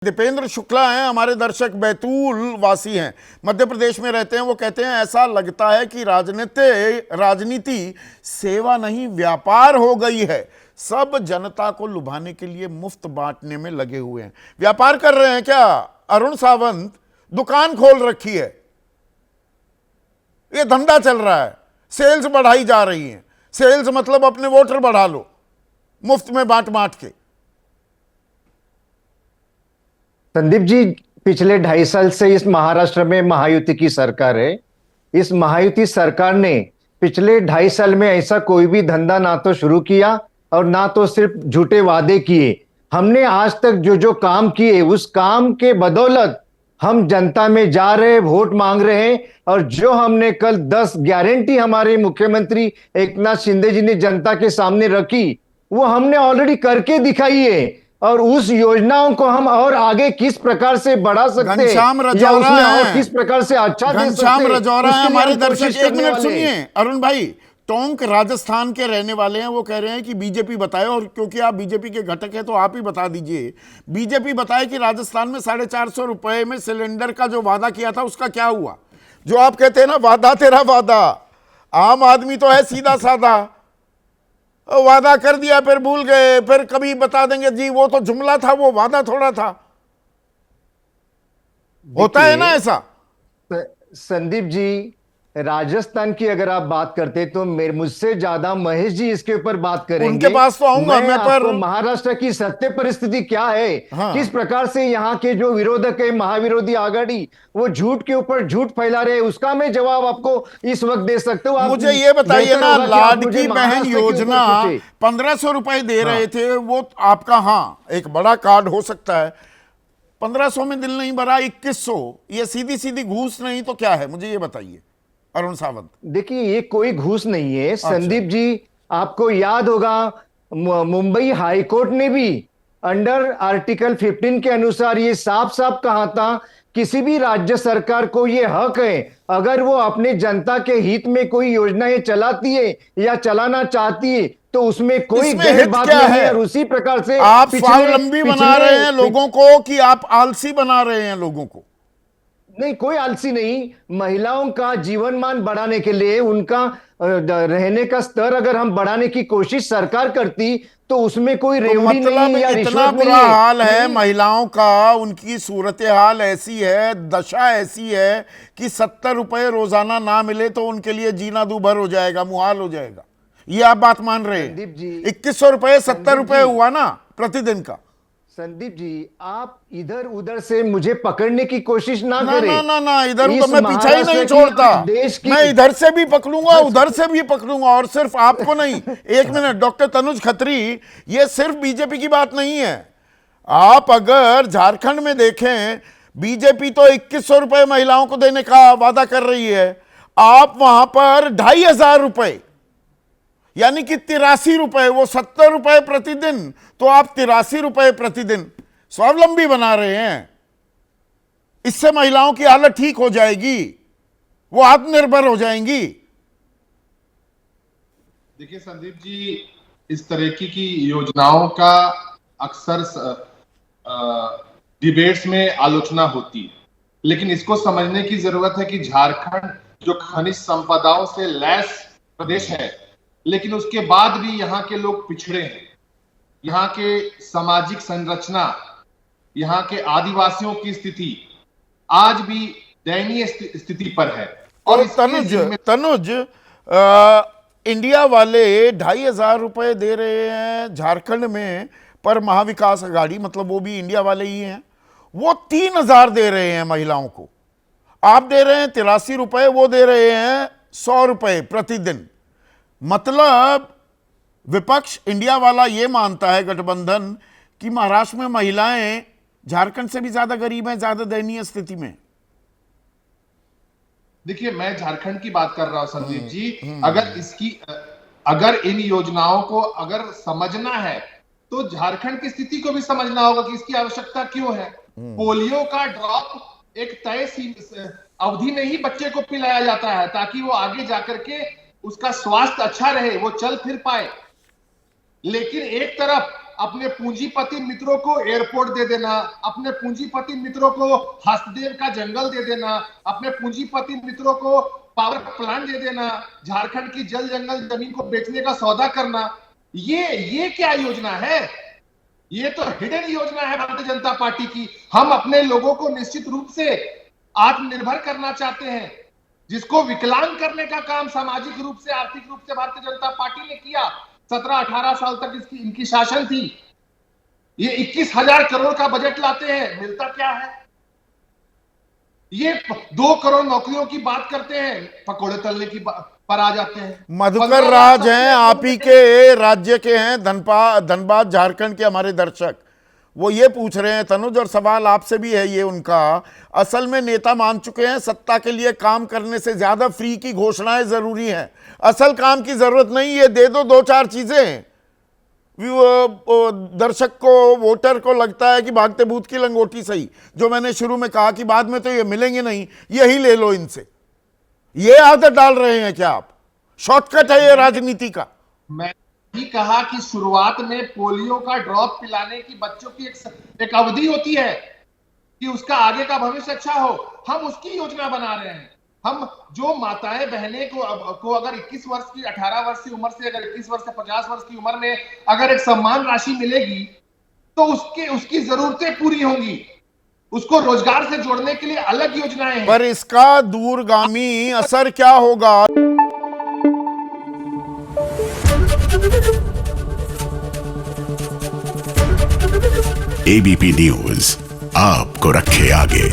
दीपेंद्र शुक्ला हैं, हमारे दर्शक बैतूल वासी हैं, मध्य प्रदेश में रहते हैं। वो कहते हैं ऐसा लगता है कि राजनीति सेवा नहीं व्यापार हो गई है। सब जनता को लुभाने के लिए मुफ्त बांटने में लगे हुए हैं। व्यापार कर रहे हैं क्या? अरुण सावंत दुकान खोल रखी है, ये धंधा चल रहा है, सेल्स बढ़ाई जा रही है। सेल्स मतलब अपने वोटर बढ़ा लो मुफ्त में बांट बांट के। संदीप जी, पिछले 2.5 साल से इस महाराष्ट्र में महायुति की सरकार है। इस महायुति सरकार ने पिछले 2.5 साल में ऐसा कोई भी धंधा ना तो शुरू किया और ना तो सिर्फ झूठे वादे किए। हमने आज तक जो जो काम किए उस काम के बदौलत हम जनता में जा रहे, वोट मांग रहे हैं। और जो हमने कल 10 गारंटी हमारे मुख्यमंत्री एकनाथ शिंदे जी ने जनता के सामने रखी, वो हमने ऑलरेडी करके दिखाई है। और उस योजनाओं को हम और आगे किस प्रकार से बढ़ा सकते हैं या उसमें और किस प्रकार से अच्छा दे सकते हैं। घनश्याम रजौरा है हमारे दर्शक। एक मिनट सुनिए अरुण भाई, टोंक राजस्थान के रहने वाले हैं। वो कह रहे हैं कि बीजेपी बताए, और क्योंकि आप बीजेपी के घटक हैं तो आप ही बता दीजिए। बीजेपी बताए कि राजस्थान में 450 रुपए में सिलेंडर का जो वादा किया था उसका क्या हुआ? जो आप कहते हैं ना, वादा तेरा वादा। आम आदमी तो है सीधा साधा, वादा कर दिया फिर भूल गए, फिर कभी बता देंगे जी वो तो जुमला था, वो वादा थोड़ा था। होता है ना ऐसा? संदीप जी, राजस्थान की अगर आप बात करते तो मेरे मुझसे ज्यादा महेश जी इसके ऊपर बात करेंगे। उनके पास तो आऊंगा मैं, पर महाराष्ट्र की सत्य परिस्थिति क्या है, हाँ। किस प्रकार से यहाँ के जो विरोधक है, महाविरोधी आघाड़ी, वो झूठ के ऊपर झूठ फैला रहे हैं, उसका मैं जवाब आपको इस वक्त दे सकता हूँ। मुझे ये बताइए ना, लाडकी बहन योजना 1500 रुपए दे रहे थे, वो आपका हाँ एक बड़ा कार्ड हो सकता है। 1500 में दिल नहीं भरा, 2100, ये सीधी सीधी घूस नहीं तो क्या है? मुझे ये बताइए अरुण सावंत। देखिए, ये कोई घूस नहीं है। संदीप जी, आपको याद होगा मुंबई हाईकोर्ट ने भी अंडर आर्टिकल 15 के अनुसार ये साफ साफ कहा था, किसी भी राज्य सरकार को ये हक है, अगर वो अपने जनता के हित में कोई योजनाएं चलाती है या चलाना चाहती है तो उसमें कोई गलत बात नहीं है। और उसी प्रकार से आप स्वावलंबी बना रहे हैं लोगों को कि आप आलसी बना रहे हैं लोगों को? नहीं, कोई आलसी नहीं। महिलाओं का जीवन मान बढ़ाने के लिए, उनका रहने का स्तर अगर हम बढ़ाने की कोशिश सरकार करती तो उसमें कोई रेवड़ी नहीं या रिश्वत इतना बुरा हाल है महिलाओं का, उनकी सूरत हाल ऐसी है, दशा ऐसी है कि 70 रुपए रोजाना ना मिले तो उनके लिए जीना दूभर हो जाएगा, मुहाल हो जाएगा। ये आप बात मान रहे हैं? 2100 रुपए 70 रुपए हुआ ना प्रतिदिन का। संदीप जी, आप इधर उधर से मुझे पकड़ने की कोशिश ना करें। ना, इधर उधर मैं पीछा ही नहीं छोड़ता। मैं इधर से भी पकड़ूंगा, उधर से भी पकड़ूंगा, और सिर्फ आपको नहीं। एक मिनट डॉक्टर तनुज खत्री, ये सिर्फ बीजेपी की बात नहीं है। आप अगर झारखंड में देखें, बीजेपी तो 2100 रुपए महिलाओं को देने का वादा कर रही है, आप वहां पर 2500 रुपए, यानी कि 83 रुपए, वो 70 रुपए प्रतिदिन, तो आप 83 रुपए प्रतिदिन स्वावलंबी बना रहे हैं। इससे महिलाओं की हालत ठीक हो जाएगी, वो आत्मनिर्भर हो जाएंगी। देखिए संदीप जी, इस तरह की योजनाओं का अक्सर डिबेट्स में आलोचना होती है, लेकिन इसको समझने की जरूरत है कि झारखंड जो खनिज संपदाओं से लैस प्रदेश है, लेकिन उसके बाद भी यहाँ के लोग पिछड़े हैं। यहाँ के सामाजिक संरचना, यहाँ के आदिवासियों की स्थिति आज भी दयनीय स्थिति पर है। और तनुज इंडिया वाले 2500 रुपए दे रहे हैं झारखंड में, पर महाविकास आघाड़ी, मतलब वो भी इंडिया वाले ही हैं, वो 3000 दे रहे हैं महिलाओं को। आप दे रहे हैं 83 रुपए, वो दे रहे हैं 100 रुपए प्रतिदिन। मतलब विपक्ष इंडिया वाला ये मानता है, गठबंधन, कि महाराष्ट्र में महिलाएं झारखंड से भी ज्यादा गरीब हैं, ज्यादा दयनीय स्थिति में। देखिए, मैं झारखंड की बात कर रहा हूं संदीप जी। अगर इन योजनाओं को अगर समझना है तो झारखंड की स्थिति को भी समझना होगा कि इसकी आवश्यकता क्यों है। पोलियो का ड्रॉप एक तय अवधि में ही बच्चे को पिलाया जाता है ताकि वो आगे जाकर के उसका स्वास्थ्य अच्छा रहे, वो चल फिर पाए। लेकिन एक तरफ अपने पूंजीपति मित्रों को एयरपोर्ट दे देना, अपने पूंजीपति मित्रों को हस्तदेव का जंगल दे देना, अपने पूंजीपति मित्रों को पावर प्लांट दे देना, झारखंड की जल जंगल जमीन को बेचने का सौदा करना, ये क्या योजना है? ये तो हिडन योजना है भारतीय जनता पार्टी की। हम अपने लोगों को निश्चित रूप से आत्मनिर्भर करना चाहते हैं, जिसको विकलांग करने का काम सामाजिक रूप से, आर्थिक रूप से भारतीय जनता पार्टी ने किया। 17-18 साल तक इनकी शासन थी। ये 21,000 करोड़ का बजट लाते हैं, मिलता क्या है? ये 2 करोड़ नौकरियों की बात करते हैं, पकोड़े तलने की पर आ जाते हैं। मधुकर राज हैं, आप ही के राज्य के हैं, धनबाद झारखंड के हमारे दर्शक, वो ये पूछ रहे हैं तनुज, और सवाल आपसे भी है ये उनका, असल में नेता मान चुके हैं सत्ता के लिए काम करने से ज्यादा फ्री की घोषणाएं जरूरी हैं, असल काम की जरूरत नहीं है। दे दो 2-4 चीजें, दर्शक को, वोटर को लगता है कि भागते भूत की लंगोटी सही, जो मैंने शुरू में कहा कि बाद में तो ये मिलेंगे नहीं, यही ले लो इनसे। ये आदत डाल रहे हैं क्या आप? शॉर्टकट है ये राजनीति का। मैं ही कहा कि शुरुआत में पोलियो का ड्रॉप पिलाने की बच्चों की एक अवधि होती है कि उसका आगे का भविष्य अच्छा हो, हम उसकी योजना बना रहे हैं। हम जो माताएं बहनें को अगर 21 वर्ष की, 18 वर्ष की उम्र से, अगर 21 वर्ष से 50 वर्ष की उम्र में अगर एक सम्मान राशि मिलेगी तो उसकी जरूरतें पूरी होंगी। उसको रोजगार से जोड़ने के लिए अलग योजनाएं हैं। पर इसका दूरगामी असर क्या होगा? एबीपी न्यूज आपको रखे आगे।